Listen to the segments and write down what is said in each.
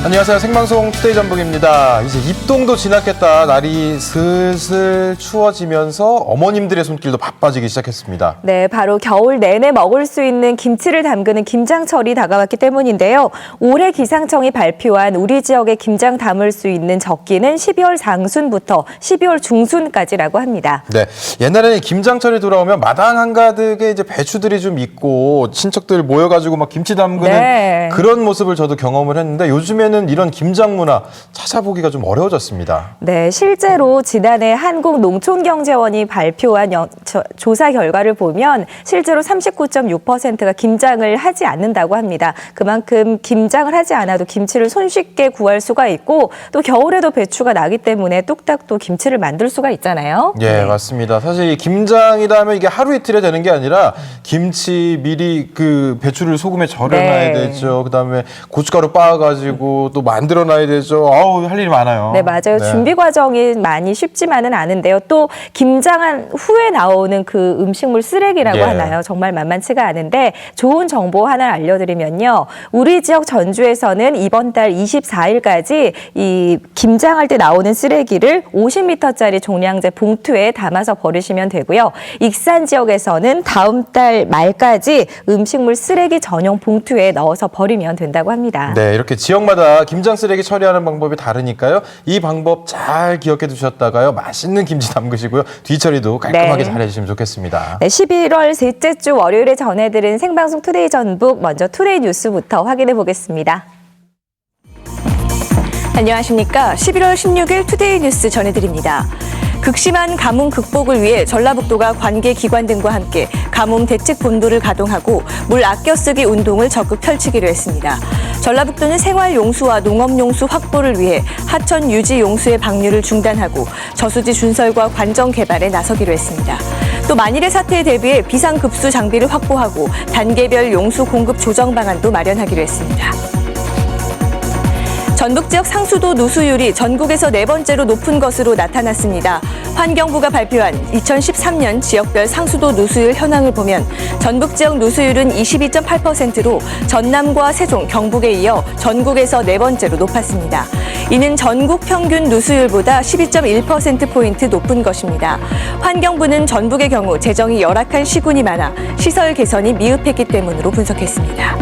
안녕하세요. 생방송 투데이 전북입니다. 이제 입동도 지났겠다. 날이 슬슬 추워지면서 어머님들의 손길도 바빠지기 시작했습니다. 네, 바로 겨울 내내 먹을 수 있는 김치를 담그는 김장철이 다가왔기 때문인데요. 올해 기상청이 발표한 우리 지역에 김장 담을 수 있는 적기는 12월 상순부터 12월 중순까지라고 합니다. 네, 옛날에는 김장철이 돌아오면 마당 한가득에 이제 배추들이 좀 있고 친척들 모여가지고 막 김치 담그는 네. 그런 모습을 저도 경험을 했는데 요즘에는 이런 김장 문화 찾아보기가 좀 어려워졌습니다. 네, 실제로 지난해 한국농촌경제원이 발표한 조사 결과를 보면 실제로 39.6%가 김장을 하지 않는다고 합니다. 그만큼 김장을 하지 않아도 김치를 손쉽게 구할 수가 있고 또 겨울에도 배추가 나기 때문에 뚝딱 또 김치를 만들 수가 있잖아요. 예, 네. 맞습니다. 사실 이 김장이다 하면 이게 하루 이틀에 되는 게 아니라 김치 미리 그 배추를 소금에 절여놔야 네. 되죠. 그다음에 고춧가루 빻아가지고 또 만들어놔야 되죠. 아우, 할 일이 많아요. 네, 맞아요. 준비 과정이 많이 쉽지만은 않은데요. 또 김장한 후에 나오는 그 음식물 쓰레기라고 예. 하나요? 정말 만만치가 않은데 좋은 정보 하나 알려드리면요. 우리 지역 전주에서는 이번 달 24일까지 이 김장할 때 나오는 쓰레기를 50m짜리 종량제 봉투에 담아서 버리시면 되고요. 익산 지역에서는 다음 달 말까지 음식물 쓰레기 전용 봉투에 넣어서 버리면 된다고 합니다. 네, 이렇게 지역마다 김장 쓰레기 처리하는 방법이 다르니까요. 이 방법 잘 기억해 두셨다가요. 맛있는 김치 담그시고요. 뒤처리도 깔끔하게 네. 잘 해주시면 좋겠습니다. 네, 11월 셋째 주 월요일에 전해드린 생방송 투데이 전북 먼저 투데이 뉴스부터 확인해 보겠습니다. 안녕하십니까. 11월 16일 투데이 뉴스 전해드립니다. 극심한 가뭄 극복을 위해 전라북도가 관계기관 등과 함께 가뭄 대책본부를 가동하고 물 아껴 쓰기 운동을 적극 펼치기로 했습니다. 전라북도는 생활용수와 농업용수 확보를 위해 하천 유지 용수의 방류를 중단하고 저수지 준설과 관정 개발에 나서기로 했습니다. 또 만일의 사태에 대비해 비상급수 장비를 확보하고 단계별 용수 공급 조정 방안도 마련하기로 했습니다. 전북 지역 상수도 누수율이 전국에서 네 번째로 높은 것으로 나타났습니다. 환경부가 발표한 2013년 지역별 상수도 누수율 현황을 보면 전북 지역 누수율은 22.8%로 전남과 세종, 경북에 이어 전국에서 네 번째로 높았습니다. 이는 전국 평균 누수율보다 12.1%포인트 높은 것입니다. 환경부는 전북의 경우 재정이 열악한 시군이 많아 시설 개선이 미흡했기 때문으로 분석했습니다.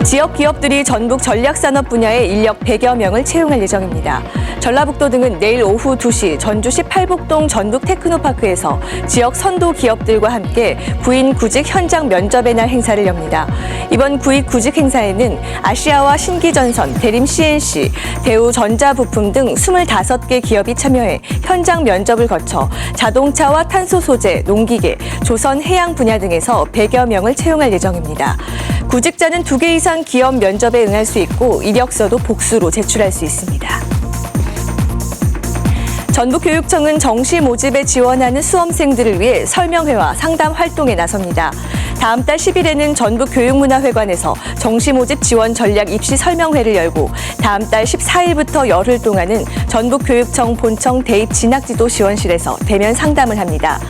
지역 기업들이 전북 전략산업 분야의 인력 100여 명을 채용할 예정입니다. 전라북도 등은 내일 오후 2시 전주시 팔복동 전북 테크노파크에서 지역 선도 기업들과 함께 구인 구직 현장 면접의 날 행사를 엽니다. 이번 구입 구직 행사에는 아시아와 신기전선, 대림 CNC, 대우전자부품 등 25개 기업이 참여해 현장 면접을 거쳐 자동차와 탄소 소재, 농기계, 조선 해양 분야 등에서 100여 명을 채용할 예정입니다. 구직자는 2개 이상 기업 면접에 응할 수 있고 이력서도 복수로 제출할 수 있습니다. 전북교육청은 정시 모집에 지원하는 수험생들을 위해 설명회와 상담 활동에 나섭니다. 다음 달 10일에는 전북교육문화회관에서 정시 모집 지원 전략 입시 설명회를 열고 다음 달 14일부터 열흘 동안은 전북교육청 본청 대입 진학지도 지원실에서 대면 상담을 합니다.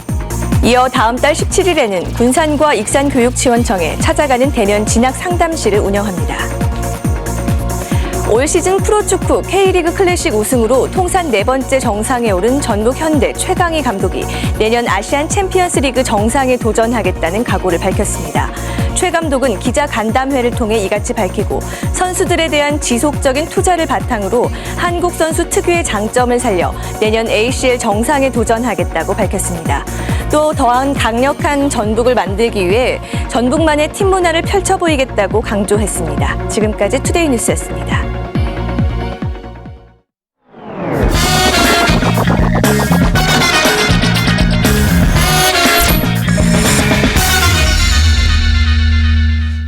이어 다음 달 17일에는 군산과 익산교육지원청에 찾아가는 대면 진학 상담실을 운영합니다. 올 시즌 프로축구 K리그 클래식 우승으로 통산 네 번째 정상에 오른 전북 현대 최강희 감독이 내년 아시안 챔피언스 리그 정상에 도전하겠다는 각오를 밝혔습니다. 최 감독은 기자 간담회를 통해 이같이 밝히고 선수들에 대한 지속적인 투자를 바탕으로 한국 선수 특유의 장점을 살려 내년 ACL 정상에 도전하겠다고 밝혔습니다. 또 더한 강력한 전북을 만들기 위해 전북만의 팀 문화를 펼쳐 보이겠다고 강조했습니다. 지금까지 투데이 뉴스였습니다.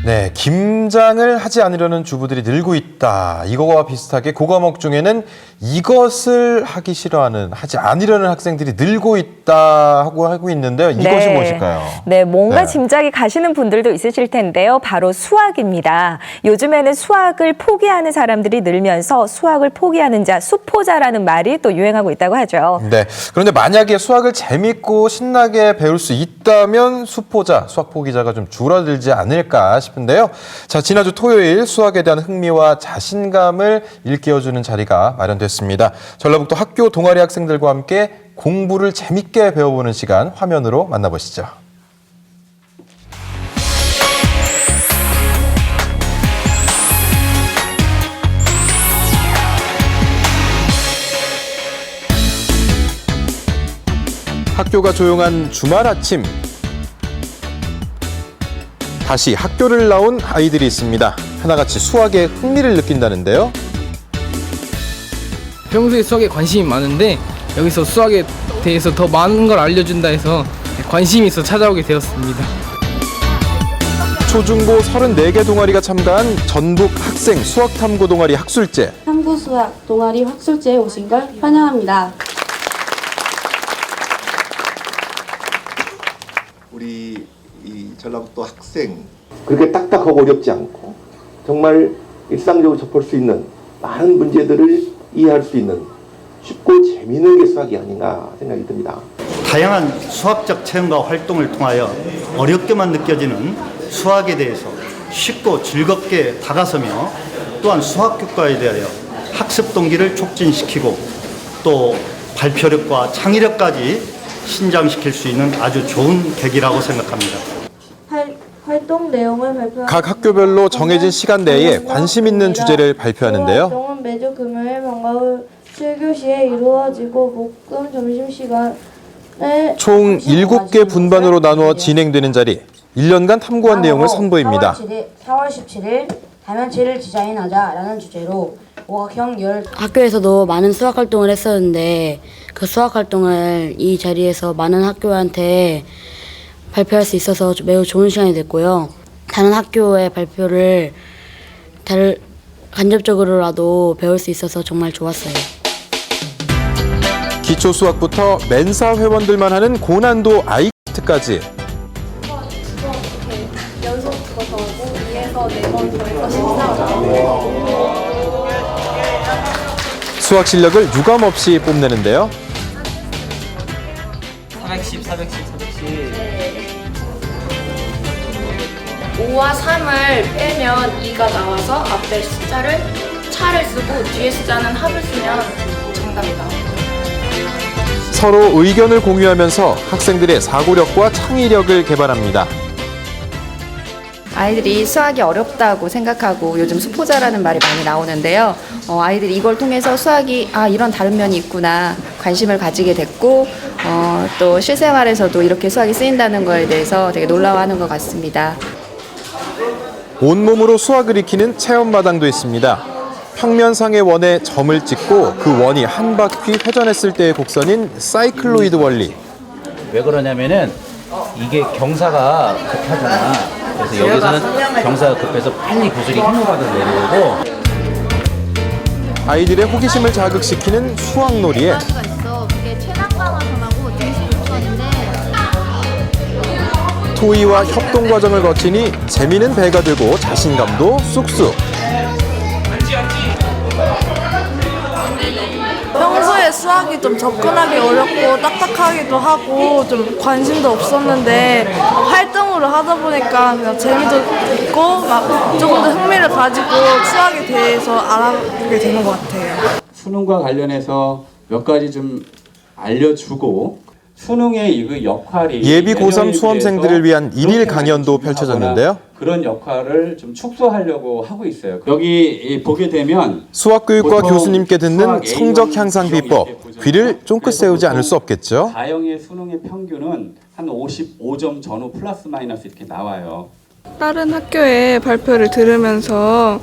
네, 김장을 하지 않으려는 주부들이 늘고 있다. 이거와 비슷하게 고과목 중에는 이것을 하기 싫어하는, 하지 않으려는 학생들이 늘고 있다 하고 있는데요. 이것이 무엇일까요? 네, 뭔가 짐작이 가시는 분들도 있으실 텐데요. 바로 수학입니다. 요즘에는 수학을 포기하는 사람들이 늘면서 수학을 포기하는 자, 수포자라는 말이 또 유행하고 있다고 하죠. 네, 그런데 만약에 수학을 재밌고 신나게 배울 수 있다면 수포자, 수학 포기자가 좀 줄어들지 않을까 싶습니다. 싶은데요. 자, 지난주 토요일 수학에 대한 흥미와 자신감을 일깨워주는 자리가 마련됐습니다. 전라북도 학교 동아리 학생들과 함께 공부를 재밌게 배워보는 시간 화면으로 만나보시죠. 학교가 조용한 주말 아침. 다시 학교를 나온 아이들이 있습니다. 하나같이 수학에 흥미를 느낀다는데요. 평소에 수학에 관심이 많은데 여기서 수학에 대해서 더 많은 걸 알려준다 해서 관심이 있어 찾아오게 되었습니다. 초중고 34개 동아리가 참가한 전북 학생 수학탐구 동아리 학술제. 탐구 수학 동아리 학술제에 오신 걸 환영합니다. 우리 이 전라북도 학생 그렇게 딱딱하고 어렵지 않고 정말 일상적으로 접할 수 있는 많은 문제들을 이해할 수 있는 쉽고 재미있는 게 수학이 아닌가 생각이 듭니다. 다양한 수학적 체험과 활동을 통하여 어렵게만 느껴지는 수학에 대해서 쉽고 즐겁게 다가서며 또한 수학 교과에 대하여 학습 동기를 촉진시키고 또 발표력과 창의력까지 신장시킬 수 있는 아주 좋은 계기라고 생각합니다. 활동 내용을 발표하는 각 학교별로 정해진 시간 내에 관심 있는 주제를 발표하는데요. 활동은 매주 금요일 방과 후 7교시에 이루어지고 목금 점심시간에 총 7개 분반으로 나누어 진행되는 자리. 1년간 탐구한 내용을 선보입니다. 4월 17일 다면체를 디자인하자라는 주제로 오각형 학교에서도 많은 수학 활동을 했었는데 그 수학 활동을 이 자리에서 많은 학교한테 발표할 수 있어서 매우 좋은 시간이 됐고요. 다른 학교의 발표를 간접적으로라도 배울 수 있어서 정말 좋았어요. 기초 수학부터 멘사 회원들만 하는 고난도 아이트까지. 수학 실력을 유감없이 뽐내는데요. 410. 5와 3을 빼면 2가 나와서 앞에 차를 쓰고 뒤에 숫자는 합을 쓰면 정답이 나와요. 서로 의견을 공유하면서 학생들의 사고력과 창의력을 개발합니다. 아이들이 수학이 어렵다고 생각하고 요즘 수포자라는 말이 많이 나오는데요. 아이들이 이걸 통해서 수학이 이런 다른 면이 있구나 관심을 가지게 됐고 또 실생활에서도 이렇게 수학이 쓰인다는 거에 대해서 되게 놀라워하는 것 같습니다. 온몸으로 수학을 익히는 체험마당도 있습니다. 평면상의 원에 점을 찍고 그 원이 한 바퀴 회전했을 때의 곡선인 사이클로이드 원리. 왜 그러냐면은 이게 경사가 급하잖아. 그래서 여기서는 경사가 급해서 빨리 구슬이 힘을 받아 내려오고. 아이들의 호기심을 자극시키는 수학놀이에 그게 최단강화선하고 등수곡선인데 토의와 협동 과정을 거치니 재미는 배가 되고 자신감도 쑥쑥. 평소에 수학이 좀 접근하기 어렵고 딱딱하기도 하고 좀 관심도 없었는데 활동으로 하다 보니까 그냥 재미도 있고 막 조금 더 흥미를 가지고 수학에 대해서 알아보게 되는 것 같아요. 수능과 관련해서 몇 가지 좀 알려주고 수능의 그 역할이 예비 고3 수험생들을 위한 일일 강연도 펼쳐졌는데요. 그런 역할을 좀 축소하려고 하고 있어요. 여기 보게 되면 수학교육과 교수님께 듣는 성적 향상 비법, 귀를 쫑긋 세우지 않을 수 없겠죠. 가형의 수능의 평균은 한 55점 전후 플러스 마이너스 이렇게 나와요. 다른 학교의 발표를 들으면서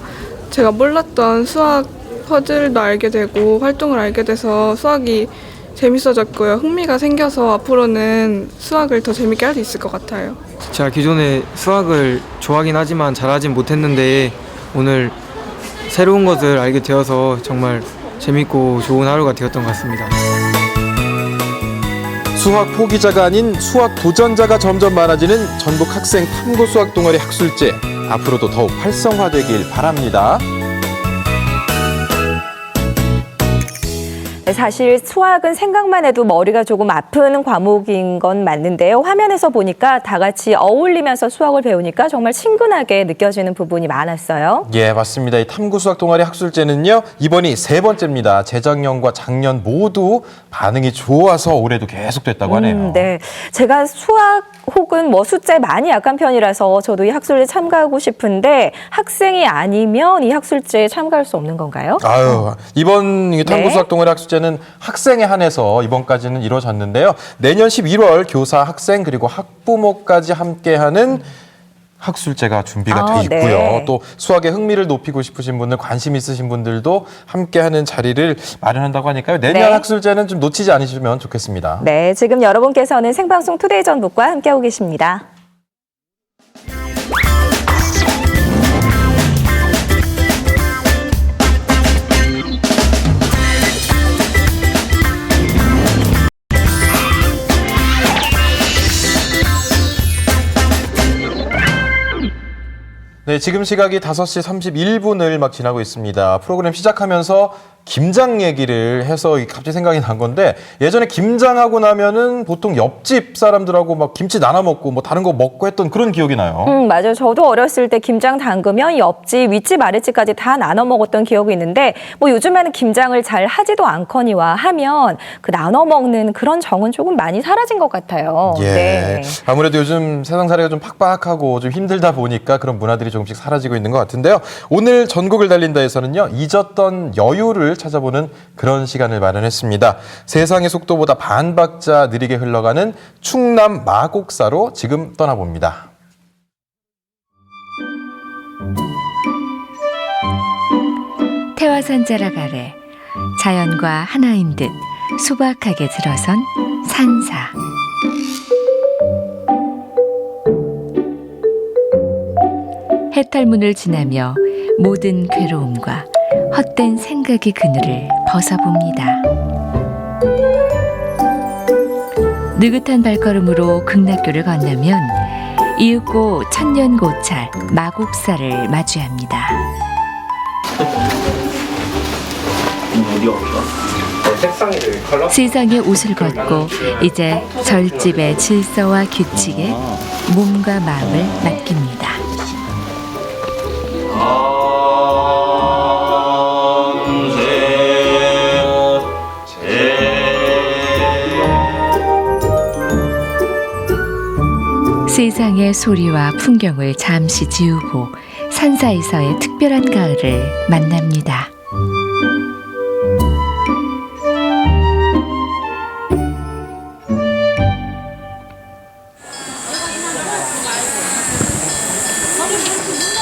제가 몰랐던 수학 퍼즐도 알게 되고 활동을 알게 돼서 수학이 재밌어졌고요. 흥미가 생겨서 앞으로는 수학을 더 재밌게 할 수 있을 것 같아요. 제가 기존에 수학을 좋아하긴 하지만 잘하진 못했는데 오늘 새로운 것을 알게 되어서 정말 재밌고 좋은 하루가 되었던 것 같습니다. 수학 포기자가 아닌 수학 도전자가 점점 많아지는 전북 학생 탐구 수학 동아리 학술제. 앞으로도 더욱 활성화되길 바랍니다. 사실 수학은 생각만 해도 머리가 조금 아픈 과목인 건 맞는데요. 화면에서 보니까 다 같이 어울리면서 수학을 배우니까 정말 친근하게 느껴지는 부분이 많았어요. 예, 맞습니다. 이 탐구 수학 동아리 학술제는요, 이번이 3번째입니다. 재작년과 작년 모두 반응이 좋아서 올해도 계속됐다고 하네요. 네, 제가 수학 혹은 뭐 숫자에 많이 약한 편이라서 저도 이 학술제에 참가하고 싶은데 학생이 아니면 이 학술제에 참가할 수 없는 건가요? 아유, 이번 이 탐구 수학 동아리 학술제는 학생에 한해서 이번까지는 이루어졌는데요. 내년 11월 교사, 학생 그리고 학부모까지 함께하는 학술제가 준비가 돼 있고요. 네. 또 수학에 흥미를 높이고 싶으신 분들, 관심 있으신 분들도 함께하는 자리를 마련한다고 하니까요. 내년 네. 학술제는 좀 놓치지 않으시면 좋겠습니다. 네, 지금 여러분께서는 생방송 투데이 전북과 함께하고 계십니다. 네, 지금 시각이 5시 31분을 막 지나고 있습니다. 프로그램 시작하면서 김장 얘기를 해서 갑자기 생각이 난 건데 예전에 김장하고 나면은 보통 옆집 사람들하고 막 김치 나눠 먹고 뭐 다른 거 먹고 했던 그런 기억이 나요. 맞아요. 저도 어렸을 때 김장 담그면 옆집, 윗집, 아랫집까지 다 나눠 먹었던 기억이 있는데 뭐 요즘에는 김장을 잘 하지도 않거니와 하면 그 나눠 먹는 그런 정은 조금 많이 사라진 것 같아요. 예. 네. 아무래도 요즘 세상 살이가 좀 팍팍하고 좀 힘들다 보니까 그런 문화들이 조금씩 사라지고 있는 것 같은데요. 오늘 전국을 달린다에서는요, 잊었던 여유를 찾아보는 그런 시간을 마련했습니다. 세상의 속도보다 반박자 느리게 흘러가는 충남 마곡사로 지금 떠나봅니다. 태화산 자락 아래 자연과 하나인 듯 소박하게 들어선 산사. 해탈문을 지나며 모든 괴로움과 헛된 생각의 그늘을 벗어봅니다. 느긋한 발걸음으로 극락교를 건너면 이윽고 천년고찰 마곡사를 마주합니다. 세상의 옷을 걷고 이제 절집의 질서와 규칙에 몸과 마음을 맡깁니다. 세상의 소리와 풍경을 잠시 지우고 산사에서의 특별한 가을을 만납니다.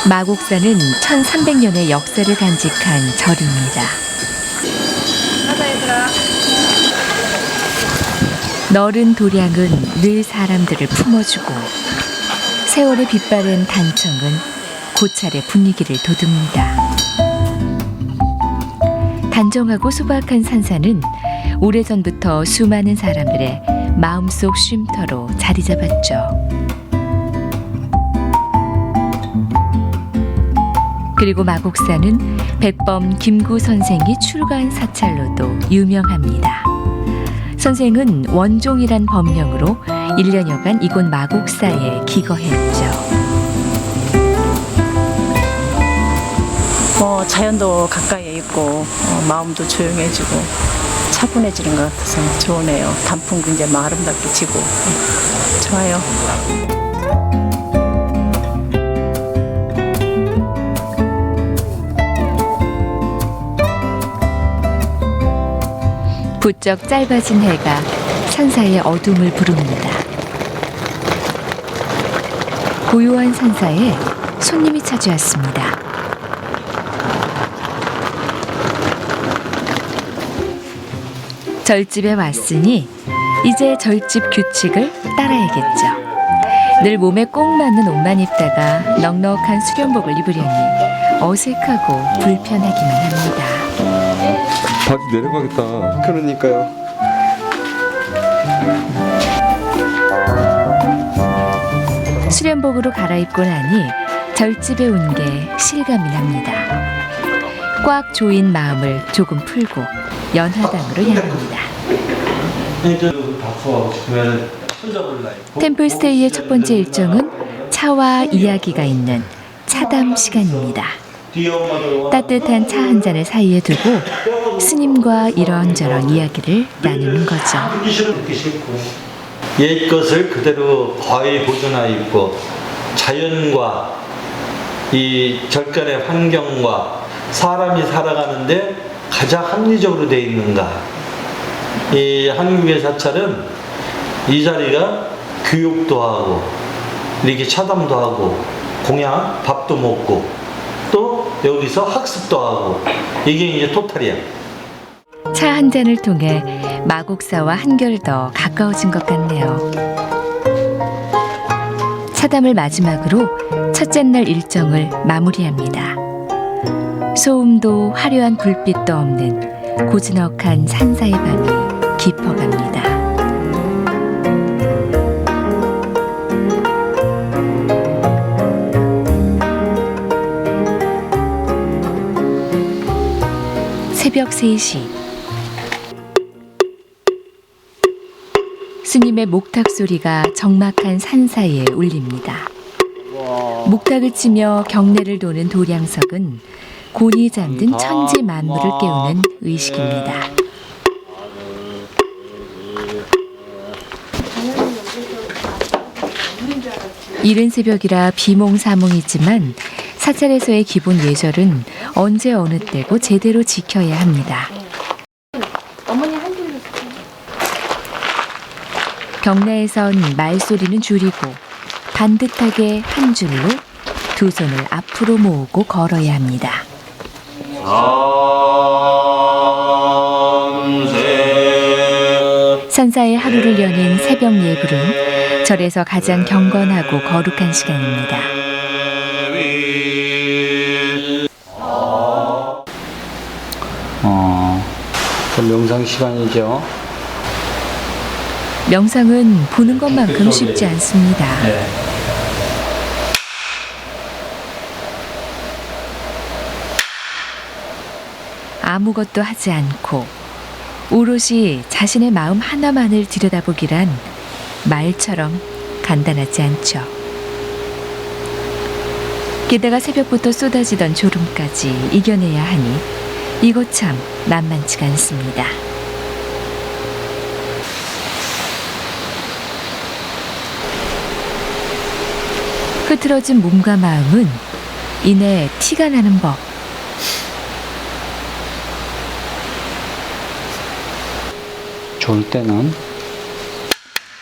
마곡사는 1300년의 역사를 간직한 절입니다. 너른 도량은 늘 사람들을 품어주고 세월의 빛바랜 단청은 고찰의 분위기를 돋웁니다. 단정하고 소박한 산사는 오래전부터 수많은 사람들의 마음속 쉼터로 자리 잡았죠. 그리고 마곡사는 백범 김구 선생이 출가한 사찰로도 유명합니다. 선생은 원종이란 법명으로 1년여간 이곳 마곡사에 기거했죠. 자연도 가까이에 있고 마음도 조용해지고 차분해지는 것 같아서 좋으네요. 단풍도 굉장히 아름답게 지고 좋아요. 부쩍 짧아진 해가 산사의 어둠을 부릅니다. 고요한 산사에 손님이 찾아왔습니다. 절집에 왔으니 이제 절집 규칙을 따라야겠죠. 늘 몸에 꼭 맞는 옷만 입다가 넉넉한 수련복을 입으려니 어색하고 불편하기만 합니다. 바지 내려가겠다. 그러니까요. 수련복으로 갈아입고 나니 절집에 온 게 실감이 납니다. 꽉 조인 마음을 조금 풀고 연화당으로 향합니다. 템플스테이의 첫 번째 일정은 차와 이야기가 있는 차담 시간입니다. 따뜻한 차 한 잔을 사이에 두고 스님과 이런저런 이야기를 나누는 거죠. 옛 것을 그대로 거의 보존하여 있고 자연과 이 절간의 환경과 사람이 살아가는데 가장 합리적으로 되어 있는가. 이 한국의 사찰은 이 자리가 교육도 하고 이렇게 차담도 하고 공양 밥도 먹고 또 여기서 학습도 하고 이게 이제 토탈이야. 차 한 잔을 통해 마곡사와 한결 더 가까워진 것 같네요. 차담을 마지막으로 첫째 날 일정을 마무리합니다. 소음도 화려한 불빛도 없는 고즈넉한 산사의 밤이 깊어갑니다. 새벽 3시 스님의 목탁 소리가 적막한 산 사이에 울립니다. 목탁을 치며 경례를 도는 도량석은 곤히 잠든 천지 만물을 깨우는 의식입니다. 이른 새벽이라 비몽사몽이지만 사찰에서의 기본 예절은 언제 어느 때고 제대로 지켜야 합니다. 경내에선 말소리는 줄이고 반듯하게 한 줄로 두 손을 앞으로 모으고 걸어야 합니다. 산사의 하루를 여는 새벽 예불은 절에서 가장 경건하고 거룩한 시간입니다. 명상 시간이죠. 명상은 보는 것만큼 쉽지 않습니다. 아무것도 하지 않고 오롯이 자신의 마음 하나만을 들여다보기란 말처럼 간단하지 않죠. 게다가 새벽부터 쏟아지던 졸음까지 이겨내야 하니 이거 참 만만치가 않습니다. 흐트러진 몸과 마음은 이내 티가 나는 법. 좋을 때는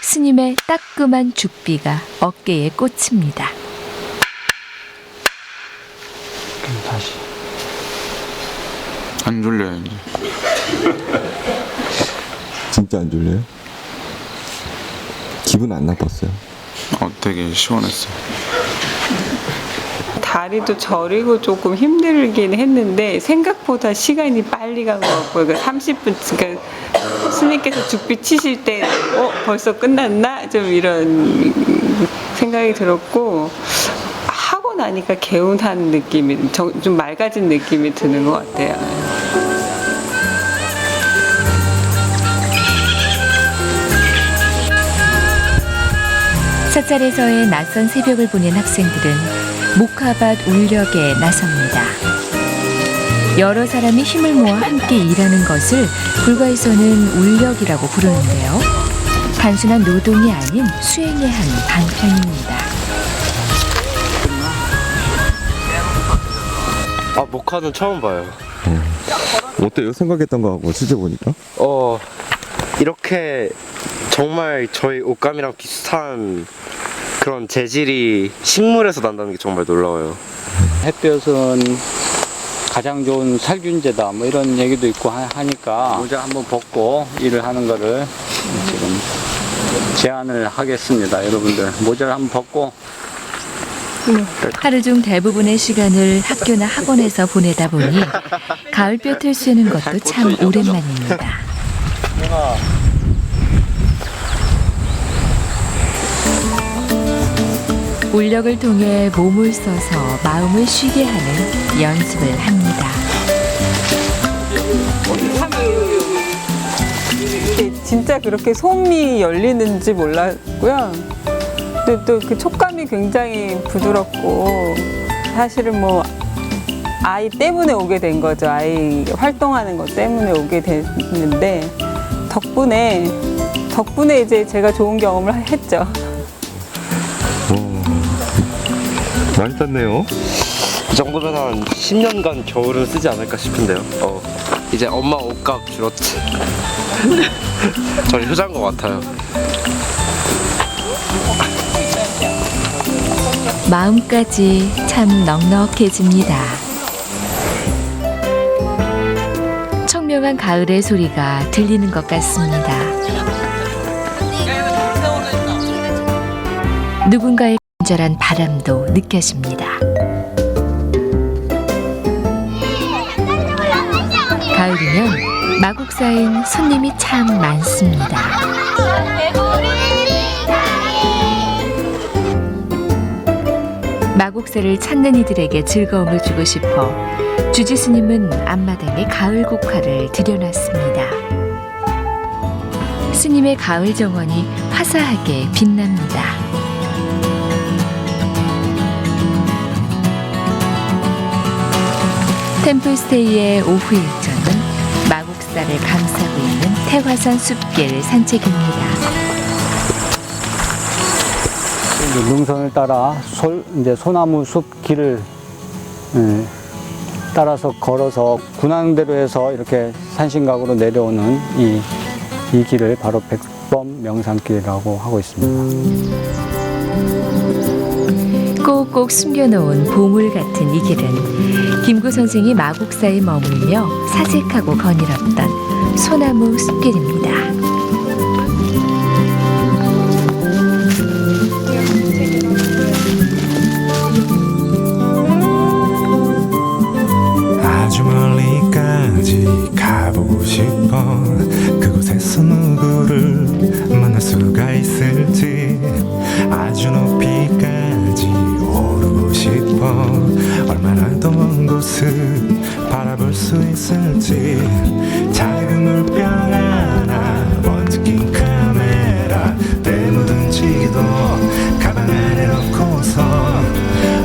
스님의 따끔한 죽비가 어깨에 꽂힙니다. 그럼 다시 안 졸려요 이제. 진짜 안 졸려요? 기분 안 나빴어요? 되게 시원했어요. 다리도 저리고 조금 힘들긴 했는데 생각보다 시간이 빨리 간 것 같고요. 그러니까 30분, 그러니까 스님께서 죽비 치실 때 벌써 끝났나? 좀 이런 생각이 들었고 하고 나니까 개운한 느낌이, 좀 맑아진 느낌이 드는 것 같아요. 사찰에서의 낯선 새벽을 보낸 학생들은 목화밭 울력에 나섭니다. 여러 사람이 힘을 모아 함께 일하는 것을 불가에서는 울력이라고 부르는데요. 단순한 노동이 아닌 수행의 한 방편입니다. 목화는 처음 봐요. 어때요? 생각했던 거하고 실제 보니까? 이렇게 정말 저희 옷감이랑 비슷한 그런 재질이 식물에서 난다는 게 정말 놀라워요. 햇볕은 가장 좋은 살균제다 뭐 이런 얘기도 있고 하니까 모자 한번 벗고 일을 하는 거를 지금 제안을 하겠습니다. 여러분들 모자를 한번 벗고 하루 중 대부분의 시간을 학교나 학원에서 보내다 보니 가을볕을 쐬는 것도 참 오랜만입니다. 울력을 통해 몸을 써서 마음을 쉬게 하는 연습을 합니다. 진짜 그렇게 솜이 열리는지 몰랐고요. 또 그 촉감이 굉장히 부드럽고 사실은 뭐 아이 때문에 오게 된 거죠. 아이 활동하는 것 때문에 오게 됐는데 덕분에 이제 제가 좋은 경험을 했죠. 많이 땄네요. 이 정도면 한 10년간 겨울은 쓰지 않을까 싶은데요. 이제 엄마 옷값 줄었지. 저 효자인 것 같아요. 마음까지 참 넉넉해집니다. 청명한 가을의 소리가 들리는 것 같습니다. 누군가의 간절한 바람도 느껴집니다. 가을이면 마곡사엔 손님이 참 많습니다. 마곡사를 찾는 이들에게 즐거움을 주고 싶어 주지 스님은 앞마당에 가을 국화를 들여놨습니다. 스님의 가을 정원이 화사하게 빛납니다. 템플스테이의 오후 일정은 마곡사를 감싸고 있는 태화산 숲길 산책입니다. 능선을 따라 이제 소나무 숲 길을 따라서 걸어서 군항대로에서 이렇게 산신각으로 내려오는 이 길을 바로 백범 명산길이라고 하고 있습니다. 꼭꼭 숨겨놓은 보물 같은 이 길은 김구 선생이 마곡사에 머물며 사색하고 거닐었던 소나무 숲길입니다. 아주 멀리까지 가보고 싶어. 그곳에서 누구를 만날 수가 있을지. 아주 높이까지 오르고 싶어. 얼마나 더 먼 곳을 바라볼 수 있을지. 작은 물병 하나, 먼지 낀 카메라, 때 묻은 지도 가방 안에 넣고서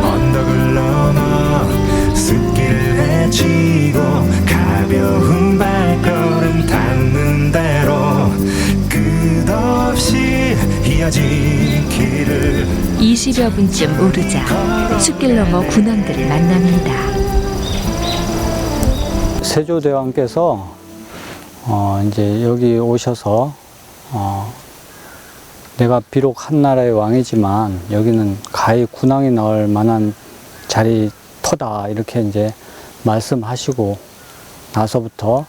언덕을 넘어 숲길을 헤치고 가벼운 발걸음 닿는 대로 끝없이 이어진 길을 20여 분쯤 오르자 숲길 넘어 군원들을 만납니다. 세조대왕께서 이제 여기 오셔서 내가 비록 한 나라의 왕이지만 여기는 가히 군왕이 나올 만한 자리터다 이렇게 이제 말씀하시고 나서부터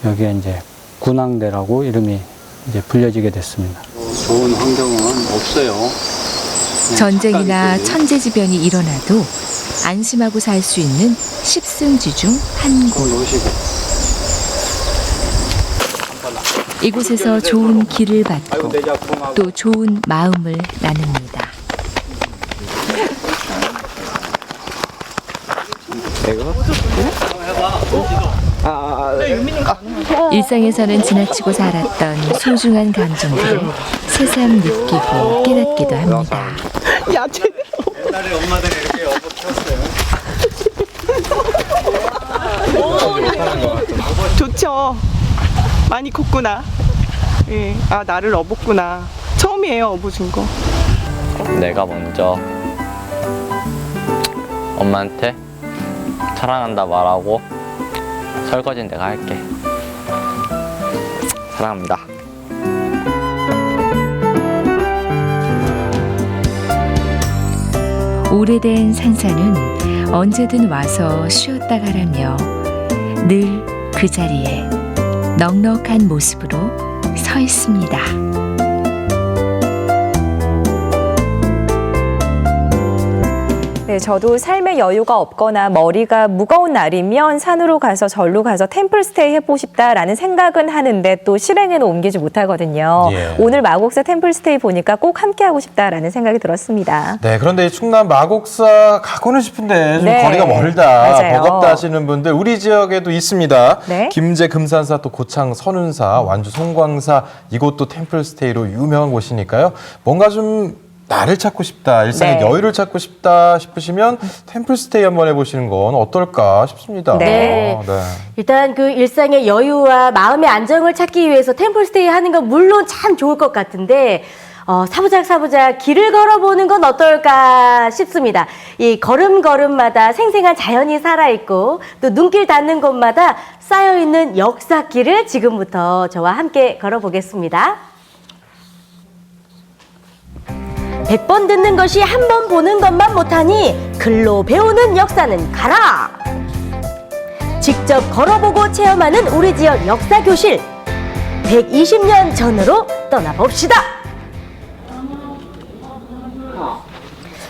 여기에 이제 군왕대라고 이름이 이제 불려지게 됐습니다. 좋은 환경은 없어요. 전쟁이나 천재지변이 일어나도 안심하고 살 수 있는 십승지 중 한 곳. 이곳에서 좋은 길을 받고 또 좋은 마음을 나눕니다. 일상에서는 지나치고 살았던 소중한 감정들을 새삼 느끼고 깨닫기도 합니다. 야, 옛날에 엄마들이 이렇게 어버 키웠어요. 좋죠. 많이 컸구나. 예, 아 나를 업었구나. 처음이에요, 업어준 거. 내가 먼저 엄마한테 사랑한다 말하고 설거지는 내가 할게. 사랑합니다. 오래된 산사는 언제든 와서 쉬었다 가라며 늘 그 자리에 넉넉한 모습으로 서 있습니다. 네, 네, 저도 삶의 여유가 없거나 머리가 무거운 날이면 산으로 가서 절로 가서 템플스테이 해보고 싶다라는 생각은 하는데 또 실행에는 옮기지 못하거든요. 예. 오늘 마곡사 템플스테이 보니까 꼭 함께 하고 싶다라는 생각이 들었습니다. 네, 그런데 이 충남 마곡사 가고는 싶은데 좀 네. 거리가 멀다, 맞아요. 버겁다 하시는 분들 우리 지역에도 있습니다. 네. 김제 금산사, 또 고창 선운사, 완주 송광사 이곳도 템플스테이로 유명한 곳이니까요. 뭔가 좀 나를 찾고 싶다, 일상의 네. 여유를 찾고 싶다 싶으시면 템플스테이 한번 해보시는 건 어떨까 싶습니다. 네. 네. 일단 그 일상의 여유와 마음의 안정을 찾기 위해서 템플스테이 하는 건 물론 참 좋을 것 같은데 사부작 길을 걸어보는 건 어떨까 싶습니다. 이 걸음걸음마다 생생한 자연이 살아있고 또 눈길 닿는 곳마다 쌓여있는 역사길을 지금부터 저와 함께 걸어보겠습니다. 100번 듣는 것이 한 번 보는 것만 못하니 글로 배우는 역사는 가라! 직접 걸어보고 체험하는 우리 지역 역사교실 120년 전으로 떠나봅시다.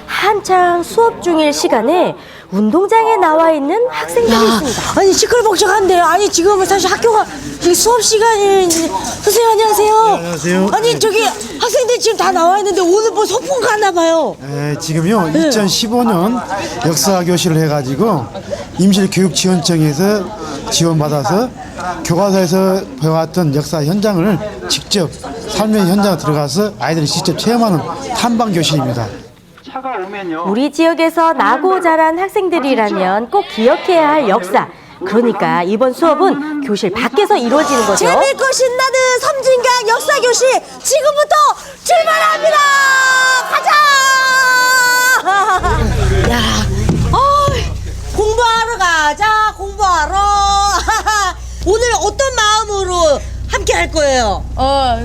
한창 수업 중일 시간에 운동장에 나와 있는 학생들이 있습니다. 아니 시끌벅적한데요. 아니 지금은 사실 학교가 수업 시간이 선생님 안녕하세요. 안녕하세요. 아니 저기 학생들이 지금 다 나와 있는데 오늘 뭐 소풍 가나 봐요. 지금요 2015년 역사교실을 해가지고 임실교육지원청에서 지원받아서 교과서에서 배워왔던 역사 현장을 직접 삶의 현장에 들어가서 아이들이 직접 체험하는 탐방교실입니다. 우리 지역에서 나고 자란 학생들이라면 꼭 기억해야 할 역사. 그러니까 이번 수업은 교실 밖에서 이루어지는 거죠. 재밌고 신나는 섬진강 역사교실 지금부터 출발합니다. 가자. 야, 공부하러 가자. 공부하러. 오늘 어떤 마음으로 함께 할 거예요?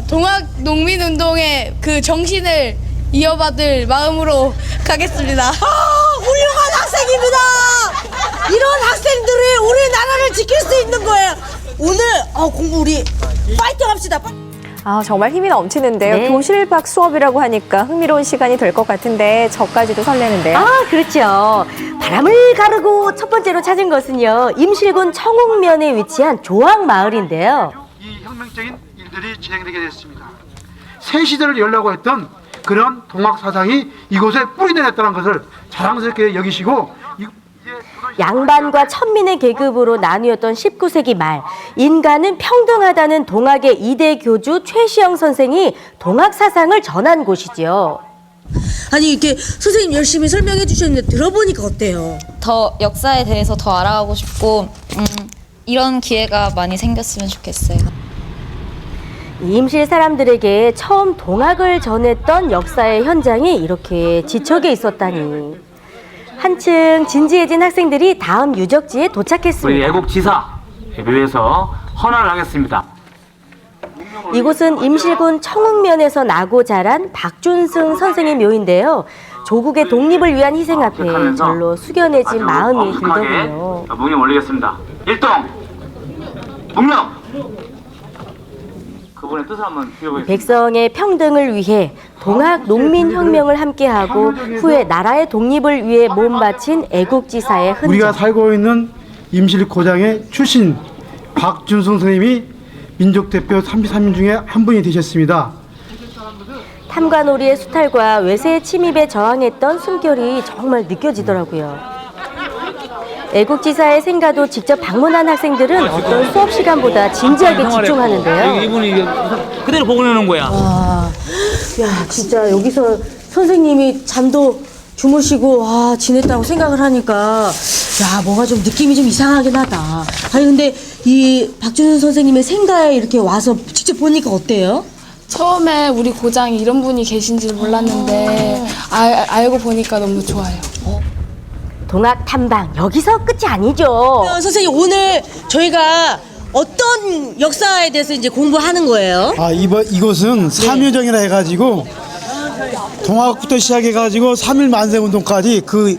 동학 농민운동의 그 정신을 이어받을 마음으로 가겠습니다. 훌륭한 학생입니다. 이런 학생들이 우리나라를 지킬 수 있는 거예요. 오늘 공부 우리 파이팅 합시다. 정말 힘이 넘치는데요. 네. 교실 밖 수업이라고 하니까 흥미로운 시간이 될 것 같은데 저까지도 설레는데요. 그렇죠. 바람을 가르고 첫 번째로 찾은 것은요. 임실군 청옥면에 위치한 조항마을인데요. 이 혁명적인 일들이 진행되게 됐습니다. 새 시대를 열려고 했던 그런 동학 사상이 이곳에 뿌리내렸다는 것을 자랑스럽게 여기시고 양반과 천민의 계급으로 나뉘었던 19세기 말 인간은 평등하다는 동학의 2대 교주 최시영 선생이 동학 사상을 전한 곳이죠. 아니 이렇게 선생님 열심히 설명해 주셨는데 들어보니까 어때요? 더 역사에 대해서 더 알아가고 싶고 이런 기회가 많이 생겼으면 좋겠어요. 임실 사람들에게 처음 동학을 전했던 역사의 현장이 이렇게 지척에 있었다니. 한층 진지해진 학생들이 다음 유적지에 우리 도착했습니다. 애국지사 묘에서 헌화를 하겠습니다. 이곳은 임실군 청옥면에서 나고 자란 박준승 선생의 묘인데요. 조국의 독립을 위한 희생 앞에 절로 숙연해진 마음이 들더군요. 묵념 올리겠습니다. 1동 묵념. 그분의 뜻을 한번 비워보겠습니다. 백성의 평등을 위해 동학 농민혁명을 함께하고 후에 나라의 독립을 위해 몸 바친 애국지사의 흔적. 우리가 살고 있는 임실고장의 출신 박준성 선생님이 민족대표 33인 중에 한 분이 되셨습니다. 탐관오리의 수탈과 외세의 침입에 저항했던 숨결이 정말 느껴지더라고요. 애국지사의 생가도 직접 방문한 학생들은 어떤 수업 시간보다 진지하게 집중하는데요. 이분이 그대로 복원해놓은 거야. 야 진짜 여기서 선생님이 잠도 주무시고 지냈다고 생각을 하니까 뭔가 좀 느낌이 좀 이상하긴 하다. 아니 근데 이 박준선 선생님의 생가에 이렇게 와서 직접 보니까 어때요? 처음에 우리 고장이 이런 분이 계신지 몰랐는데 알고 보니까 너무 좋아요. 동학 탐방 여기서 끝이 아니죠. 선생님 오늘 저희가 어떤 역사에 대해서 이제 공부하는 거예요? 이곳은 삼유정이라 해가지고 동학부터 시작해가지고 3.1 만세운동까지 그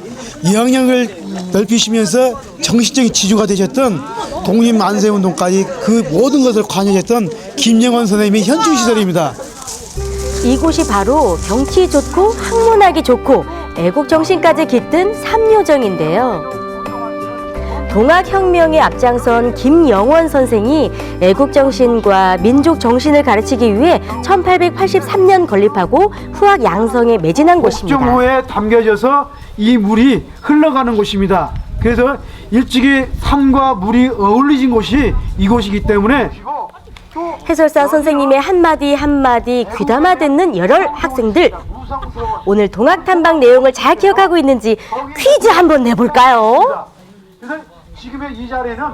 영향을 넓히시면서 정신적인 지주가 되셨던 독립 만세운동까지 그 모든 것을 관여했던 김영원 선생님이 현충시설입니다. 이곳이 바로 경치 좋고 학문하기 좋고 애국 정신까지 깃든 삼요정인데요. 동학혁명에 앞장선 김영원 선생이 애국 정신과 민족 정신을 가르치기 위해 1883년 건립하고 후학 양성에 매진한 곳입니다. 옥정호에 담겨져서 이 물이 흘러가는 곳입니다. 그래서 일찍이 산과 물이 어울리진 곳이 이곳이기 때문에 해설사 선생님의 한마디 한마디 귀담아 듣는 열혈 학생들. 오늘 동학탐방 내용을 잘 기억하고 있는지 퀴즈 한번 내볼까요? 지금의 이 자리에는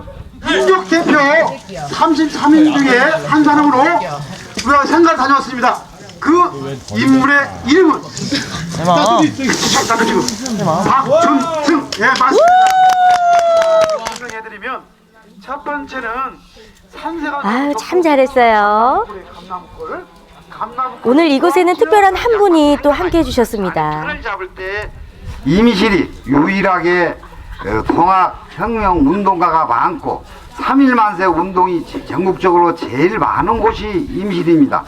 민족 대표 33인 중에 한 사람으로 우리가 상가를 다녀왔습니다. 그 인물의 이름은 박준승. 예, 맞습니다. 설명해드리면 첫 번째는 아유, 참 잘했어요. 오늘 이곳에는 특별한 한 분이 또 함께 해주셨습니다. 임실이 유일하게 통학혁명 운동가가 많고 3.1만세 운동이 전국적으로 제일 많은 곳이 임실입니다.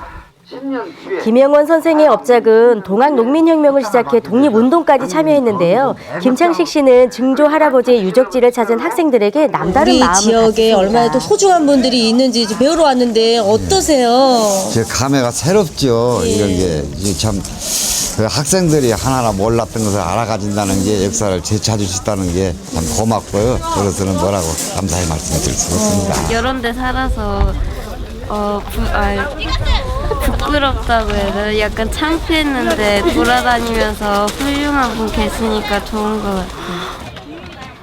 김영원 선생의 업작은 동학농민혁명을 시작해 독립운동까지 참여했는데요. 김창식 씨는 증조 할아버지의 유적지를 찾은 학생들에게 남다른 우리 마음을 지역에 갖습니다. 얼마나 또 소중한 분들이 있는지 배우러 왔는데 어떠세요? 제 감회가 새롭죠. 이런 게 참 학생들이 하나하나 몰랐던 것을 알아가진다는 게 역사를 되찾을 수 있다는 게 참 고맙고요. 그래서는 뭐라고 감사의 말씀드릴 수 없습니다. 여러 데 살아서 부끄럽다고 해야 되나? 약간 창피했는데 돌아다니면서 훌륭한 분 계시니까 좋은 것 같아요.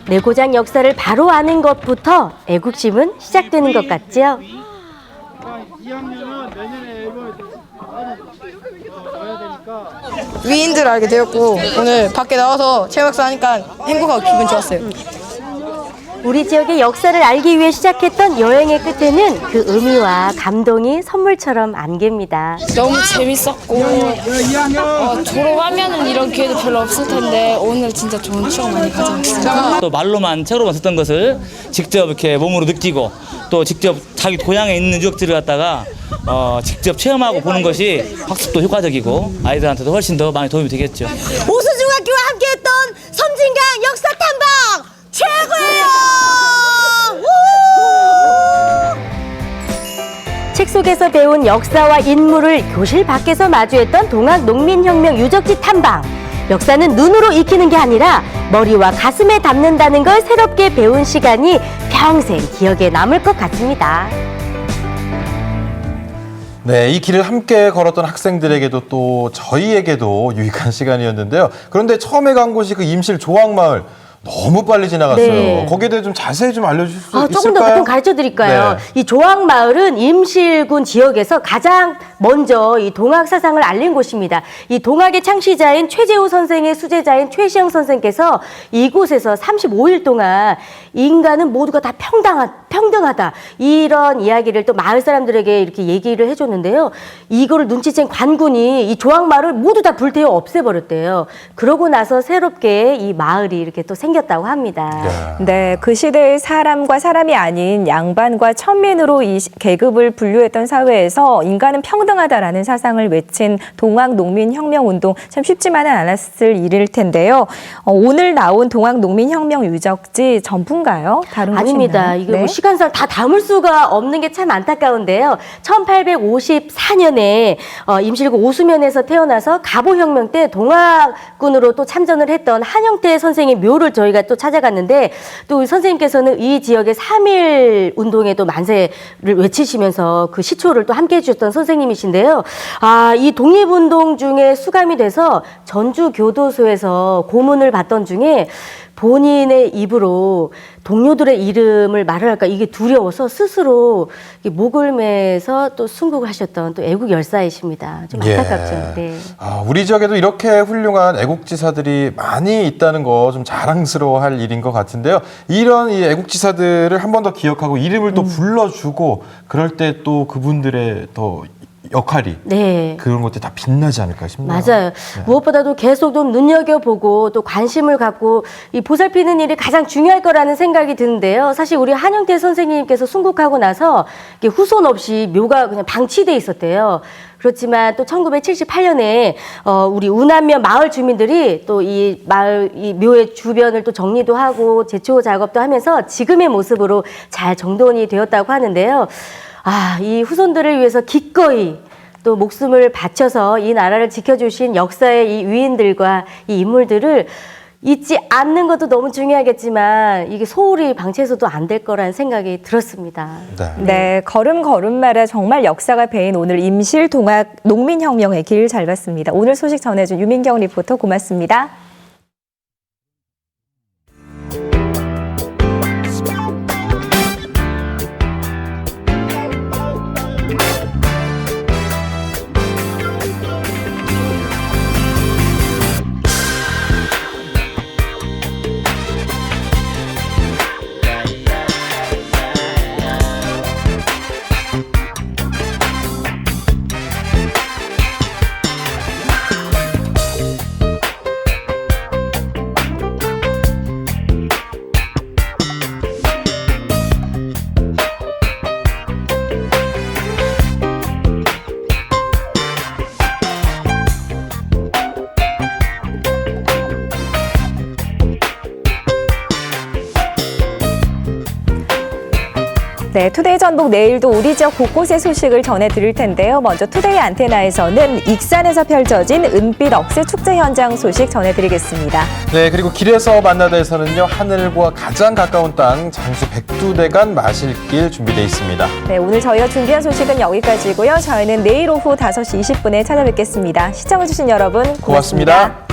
내 고장 역사를 바로 아는 것부터 애국심은 시작되는 것 같죠? 위인들을 알게 되었고 오늘 밖에 나와서 체험학습 하니까 행복하고 기분 좋았어요. 우리 지역의 역사를 알기 위해 시작했던 여행의 끝에는 그 의미와 감동이 선물처럼 안깁니다. 너무 재밌었고 졸업하면은 이런 기회도 별로 없을 텐데 오늘 진짜 좋은 추억 많이 가져왔어요. 또 말로만 책으로만 듣던 것을 직접 이렇게 몸으로 느끼고 또 직접 자기 고향에 있는 유적지를 갖다가 직접 체험하고 보는 것이 학습도 효과적이고 아이들한테도 훨씬 더 많이 도움이 되겠죠. 오수중학교와 함께했던 섬진강 역사 탐방 최고예요. 책 속에서 배운 역사와 인물을 교실 밖에서 마주했던 동학농민혁명 유적지 탐방. 역사는 눈으로 익히는 게 아니라 머리와 가슴에 담는다는 걸 새롭게 배운 시간이 평생 기억에 남을 것 같습니다. 네, 이 길을 함께 걸었던 학생들에게도 또 저희에게도 유익한 시간이었는데요. 그런데 처음에 간 곳이 그 임실 조항마을 너무 빨리 지나갔어요. 네. 거기에 대해 좀 자세히 좀 알려주실 수 있을까요? 조금 더 좀 가르쳐 드릴까요? 네. 이 조항마을은 임실군 지역에서 가장 먼저 이 동학 사상을 알린 곳입니다. 이 동학의 창시자인 최재우 선생의 수제자인 최시영 선생께서 이곳에서 35일 동안 인간은 모두가 다 평등하다. 이런 이야기를 또 마을 사람들에게 이렇게 얘기를 해줬는데요. 이거를 눈치챈 관군이 이 조항마을을 모두 다 불태워 없애버렸대요. 그러고 나서 새롭게 이 마을이 이렇게 또 생겼다고 합니다. 네, 그 시대의 사람과 사람이 아닌 양반과 천민으로 이 계급을 분류했던 사회에서 인간은 평등하다라는 사상을 외친 동학농민혁명운동 참 쉽지만은 않았을 일일 텐데요. 오늘 나온 동학농민혁명 유적지 전부인가요? 다른 아닙니다. 곳이 있나요? 이게 네. 뭐 시간상 다 담을 수가 없는 게 참 안타까운데요. 1854년에 임실구 오수면에서 태어나서 가보혁명 때 동학군으로 또 참전을 했던 한영태 선생의 묘를 저희가 또 찾아갔는데 또 선생님께서는 이 지역의 3.1 운동에도 만세를 외치시면서 그 시초를 또 함께 해주셨던 선생님이신데요. 이 독립운동 중에 수감이 돼서 전주교도소에서 고문을 받던 중에 본인의 입으로 동료들의 이름을 말을 할까 이게 두려워서 스스로 목을 매서 또 순국을 하셨던 또 애국 열사이십니다. 좀 안타깝죠. 네. 우리 지역에도 이렇게 훌륭한 애국지사들이 많이 있다는 거 좀 자랑스러워할 일인 것 같은데요. 이런 이 애국지사들을 한 번 더 기억하고 이름을 또 불러주고 그럴 때 또 그분들의 더 역할이 그런 것들이 다 빛나지 않을까 싶네요. 맞아요. 무엇보다도 계속 좀 눈여겨보고 또 관심을 갖고 이 보살피는 일이 가장 중요할 거라는 생각이 드는데요. 사실 우리 한영태 선생님께서 순국하고 나서 이게 후손 없이 묘가 그냥 방치돼 있었대요. 그렇지만 또 1978년에 우리 운안면 마을 주민들이 또 이 마을 이 묘의 주변을 또 정리도 하고 제초 작업도 하면서 지금의 모습으로 잘 정돈이 되었다고 하는데요. 이 후손들을 위해서 기꺼이 또 목숨을 바쳐서 이 나라를 지켜주신 역사의 이 위인들과 이 인물들을 잊지 않는 것도 너무 중요하겠지만 이게 소홀히 방치해서도 안 될 거라는 생각이 들었습니다. 네, 걸음걸음마다 정말 역사가 배인 오늘 임실 동학 농민혁명의 길 잘 봤습니다. 오늘 소식 전해준 유민경 리포터 고맙습니다. 네, 투데이 전북 내일도 우리 지역 곳곳의 소식을 전해드릴 텐데요. 먼저 투데이 안테나에서는 익산에서 펼쳐진 은빛 억새 축제 현장 소식 전해드리겠습니다. 네, 그리고 길에서 만나다에서는요, 하늘과 가장 가까운 땅 장수 백두대간 마실길 준비되어 있습니다. 네, 오늘 저희가 준비한 소식은 여기까지고요. 저희는 내일 오후 5시 20분에 찾아뵙겠습니다. 시청해주신 여러분 고맙습니다.